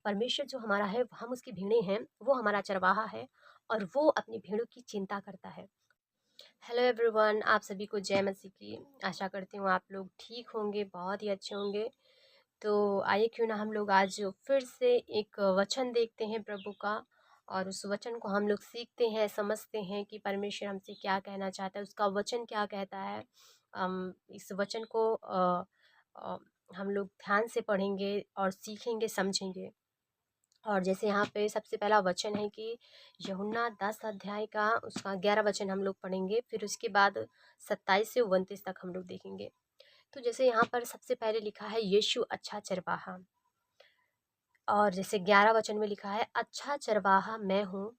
परमेश्वर जो हमारा है, हम उसकी भेड़ें हैं, वो हमारा चरवाहा है और वो अपनी भेड़ों की चिंता करता है। हेलो एवरीवन, आप सभी को जय मसीह की। आशा करती हूँ आप लोग ठीक होंगे, बहुत ही अच्छे होंगे। तो आइए क्यों ना हम लोग आज फिर से एक वचन देखते हैं प्रभु का, और उस वचन को हम लोग सीखते हैं, समझते हैं कि परमेश्वर हमसे क्या कहना चाहता है, उसका वचन क्या कहता है। इस वचन को अ, हम लोग ध्यान से पढ़ेंगे और सीखेंगे, समझेंगे। और जैसे यहाँ पे सबसे पहला वचन है कि यूहन्ना 10 अध्याय का उसका 11 वचन हम लोग पढ़ेंगे, फिर उसके बाद 27 से 29 तक हम लोग देखेंगे। तो जैसे यहाँ पर सबसे पहले लिखा है यीशु अच्छा चरवाहा, और जैसे 11 वचन में लिखा है अच्छा चरवाहा मैं हूँ।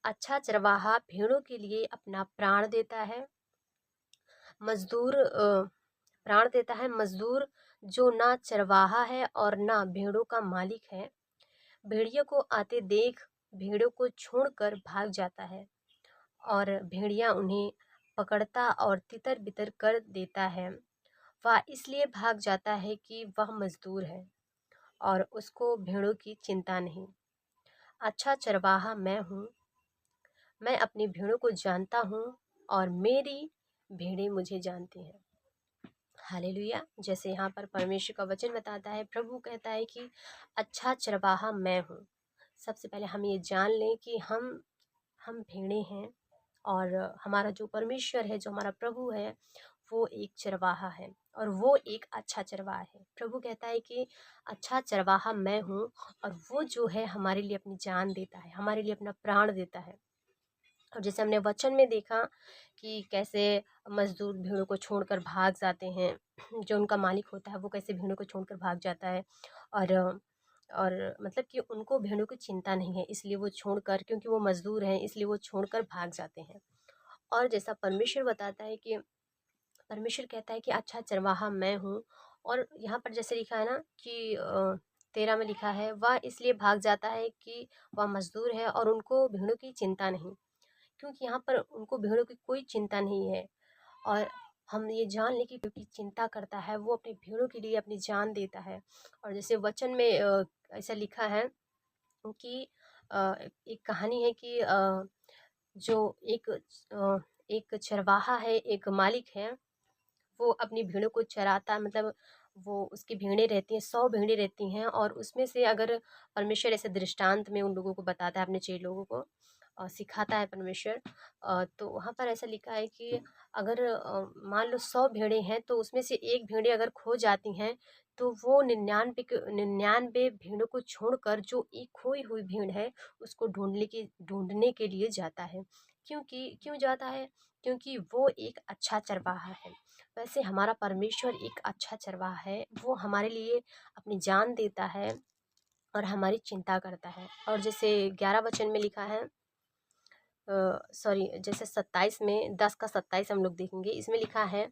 अच्छा चरवाहा भेड़ों के लिए अपना प्राण देता है। प्राण देता है मजदूर जो ना चरवाहा है और ना भेड़ों का मालिक है, भेड़ियों को आते देख भेड़ों को छोड़कर भाग जाता है, और भेड़िया उन्हें पकड़ता और तितर बितर कर देता है। वह इसलिए भाग जाता है कि वह मजदूर है और उसको भेड़ों की चिंता नहीं। अच्छा चरवाहा मैं हूँ, मैं अपनी भेड़ों को जानता हूँ और मेरी भेड़ें मुझे जानती हैं। हालेलुया। जैसे यहाँ पर परमेश्वर का वचन बताता है, प्रभु कहता है कि अच्छा चरवाहा मैं हूँ। सबसे पहले हम ये जान लें कि हम भेड़ें हैं, और हमारा जो परमेश्वर है, जो हमारा प्रभु है, वो एक चरवाहा है और वो एक अच्छा चरवाहा है। प्रभु कहता है कि अच्छा चरवाहा मैं हूँ, और वो जो है हमारे लिए अपनी जान देता है, हमारे लिए अपना प्राण देता है। और जैसे हमने वचन में देखा कि कैसे मजदूर भेड़ों को छोड़कर भाग जाते हैं, जो उनका मालिक होता है वो कैसे भेड़ों को छोड़कर भाग जाता है, और मतलब कि उनको भेड़ों की चिंता नहीं है, इसलिए वो छोड़कर, क्योंकि वो मजदूर हैं इसलिए वो छोड़कर भाग जाते हैं। और जैसा परमेश्वर बताता है कि परमेश्वर कहता है कि अच्छा चरवाहा मैं हूँ। और यहाँ पर जैसे लिखा है ना कि 13 में लिखा है, वह इसलिए भाग जाता है कि वह मजदूर है और उनको भेड़ों की चिंता नहीं, क्योंकि यहाँ पर उनको भेड़ों की कोई चिंता नहीं है। और हम ये जान लें कि क्योंकि चिंता करता है, वो अपने भेड़ों के लिए अपनी जान देता है। और जैसे वचन में ऐसा लिखा है कि एक कहानी है कि जो एक चरवाहा है, एक मालिक है, वो अपनी भेड़ों को चराता है, मतलब वो उसकी भेड़ें रहती हैं, 100 भेड़ें रहती हैं, और उसमें से अगर परमेश्वर ऐसे दृष्टांत में उन लोगों को बताता है, अपने चेले लोगों को सिखाता है परमेश्वर। तो वहाँ पर ऐसा लिखा है कि अगर मान लो 100 भेड़ें हैं, तो उसमें से एक भेड़ें अगर खो जाती हैं, तो वो 99 भेड़ों को छोड़कर जो एक खोई हुई भेड़ है, उसको ढूंढने के लिए जाता है। क्यों जाता है? क्योंकि वो एक अच्छा चरवाहा है। वैसे हमारा परमेश्वर एक अच्छा चरवाहा है, वो हमारे लिए अपनी जान देता है और हमारी चिंता करता है। और जैसे 11 वचन में लिखा है, सॉरी, जैसे 27 में 10 का 27 हम लोग देखेंगे, इसमें लिखा है,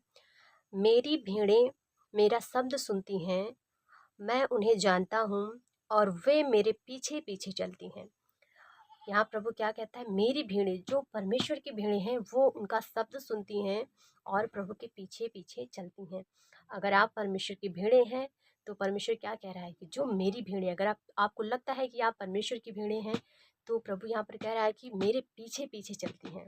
मेरी भेड़ें मेरा शब्द सुनती हैं, मैं उन्हें जानता हूँ और वे मेरे पीछे पीछे चलती हैं। यहाँ प्रभु क्या कहता है, मेरी भेड़ें, जो परमेश्वर की भेड़ें हैं, वो उनका शब्द सुनती हैं और प्रभु के पीछे पीछे चलती हैं। अगर आप परमेश्वर की भेड़ें हैं, तो परमेश्वर क्या कह रहा है कि जो मेरी भेड़ें, अगर आपको लगता है कि आप परमेश्वर की भेड़ें हैं, तो प्रभु यहाँ पर कह रहा है कि मेरे पीछे पीछे चलती हैं।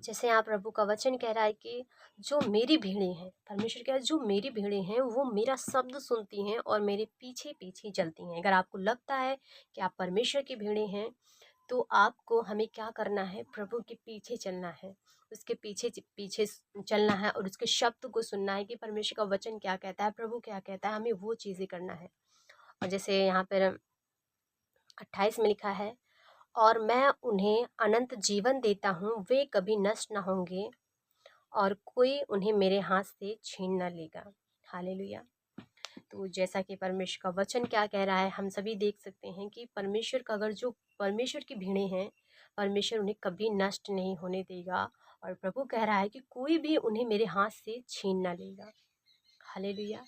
जैसे यहाँ प्रभु का वचन कह रहा है कि जो मेरी भेड़ें हैं, परमेश्वर कह रहा है जो मेरी भेड़ें हैं वो मेरा शब्द सुनती हैं और मेरे पीछे पीछे चलती हैं। अगर आपको लगता है कि आप परमेश्वर की भेड़ें हैं, तो आपको हमें क्या करना है, प्रभु के पीछे चलना है, उसके पीछे पीछे चलना है, और उसके शब्द को सुनना है कि परमेश्वर का वचन क्या कहता है, प्रभु क्या कहता है, हमें वो चीज़ें करना है। और जैसे यहाँ पर 28 में लिखा है, और मैं उन्हें अनंत जीवन देता हूँ, वे कभी नष्ट न होंगे और कोई उन्हें मेरे हाथ से छीन न लेगा। हालेलुया। तो जैसा कि परमेश्वर का वचन क्या कह रहा है, हम सभी देख सकते हैं कि परमेश्वर का, अगर जो परमेश्वर की भेड़ें हैं, परमेश्वर उन्हें कभी नष्ट नहीं होने देगा, और प्रभु कह रहा है कि कोई भी उन्हें मेरे हाथ से छीन ना लेगा। हालेलुया।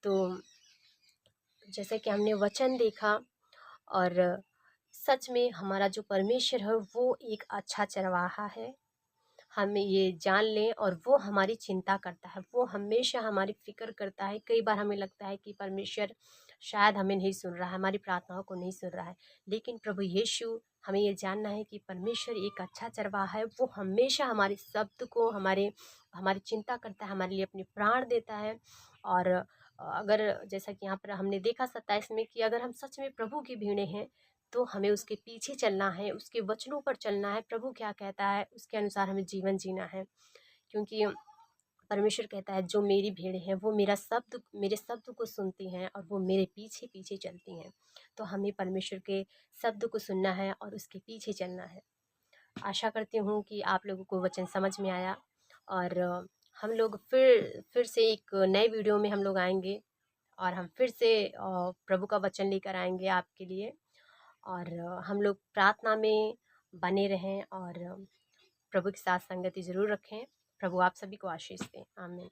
तो जैसे कि हमने वचन देखा, और सच में हमारा जो परमेश्वर है वो एक अच्छा चरवाहा है, हम ये जान लें, और वो हमारी चिंता करता है, वो हमेशा हमारी फ़िक्र करता है। कई बार हमें लगता है कि परमेश्वर शायद हमें नहीं सुन रहा है, हमारी प्रार्थनाओं को नहीं सुन रहा है, लेकिन प्रभु यीशु, हमें ये जानना है कि परमेश्वर एक अच्छा चरवाहा है। वो हमेशा हमारे शब्द को, हमारी चिंता करता है, हमारे लिए अपने प्राण देता है। और अगर जैसा कि यहाँ पर हमने देखा 27 में, कि अगर हम सच में प्रभु की भीड़ें हैं तो हमें उसके पीछे चलना है, उसके वचनों पर चलना है। प्रभु क्या कहता है उसके अनुसार हमें जीवन जीना है, क्योंकि परमेश्वर कहता है जो मेरी भेड़ हैं वो मेरे शब्द को सुनती हैं और वो मेरे पीछे पीछे चलती हैं। तो हमें परमेश्वर के शब्द को सुनना है और उसके पीछे चलना है। आशा करती हूँ कि आप लोगों को वचन समझ में आया, और हम लोग फिर से एक नए वीडियो में हम लोग आएंगे, और हम फिर से प्रभु का वचन लेकर आएंगे आपके लिए। और हम लोग प्रार्थना में बने रहें और प्रभु के साथ संगति ज़रूर रखें। प्रभु आप सभी को आशीष दें। आमीन।